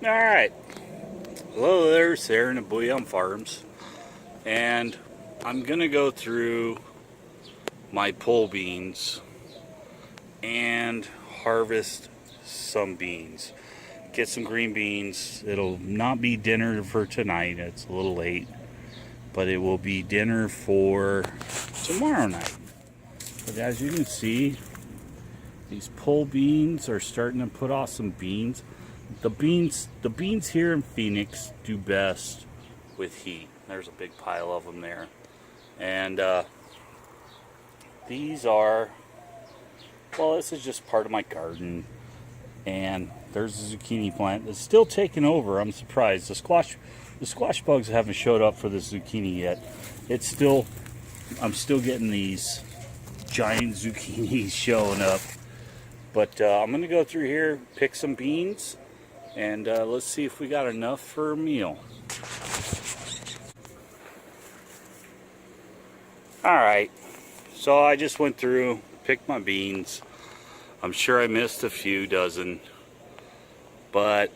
Alright, hello there, Sarah and the Booyah Farms, and I'm going to go through my pole beans and harvest some beans. Get some green beans. It'll not be dinner for tonight, it's a little late, but it will be dinner for tomorrow night. But as you can see, these pole beans are starting to put off some beans. The beans here in Phoenix do best with heat. There's a big pile of them there. And these are, well, this is just part of my garden. And there's a zucchini plant that's still taking over. I'm surprised. The squash bugs haven't showed up for the zucchini yet. I'm still getting these giant zucchinis showing up. But I'm going to go through here, pick some beans, and let's see if we got enough for a meal. Alright, so I just went through, picked my beans. I'm sure I missed a few dozen, but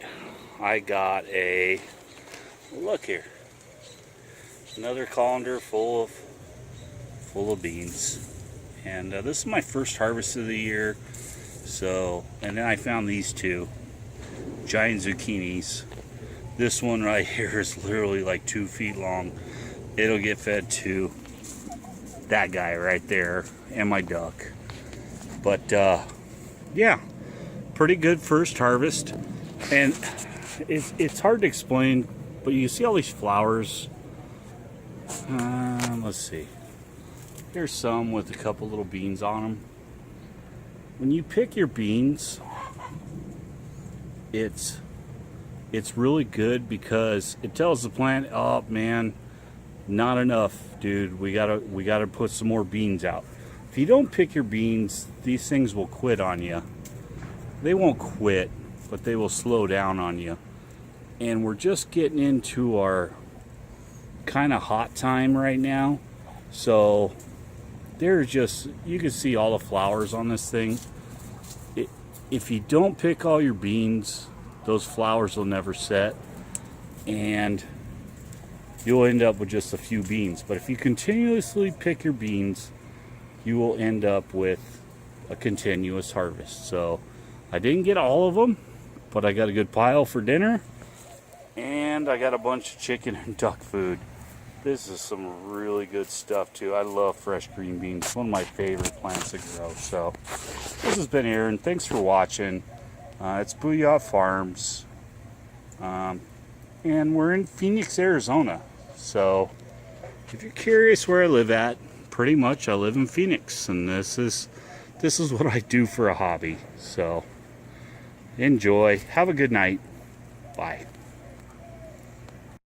I got a, look here, another colander full of beans. And this is my first harvest of the year. So, and then I found these two giant zucchinis. This one right here is literally like 2 feet long. It'll get fed to that guy right there and my duck. But yeah, pretty good first harvest. And it's hard to explain, but you see all these flowers. Let's see. Here's some with a couple little beans on them. When you pick your beans, it's really good because it tells the plant, oh man, not enough, dude. We gotta put some more beans out. If you don't pick your beans, these things will quit on you. They won't quit, but they will slow down on you. And we're just getting into our kind of hot time right now, so there's just, you can see all the flowers on this thing. If you don't pick all your beans, those flowers will never set, and you'll end up with just a few beans. But if you continuously pick your beans, you will end up with a continuous harvest. So I didn't get all of them, but I got a good pile for dinner, and I got a bunch of chicken and duck food. This is some really good stuff too. I love fresh green beans. It's one of my favorite plants to grow. So this has been Aaron. Thanks for watching. It's Booyah Farms. And we're in Phoenix, Arizona. So if you're curious where I live at, pretty much I live in Phoenix. And this is what I do for a hobby. So enjoy. Have a good night. Bye.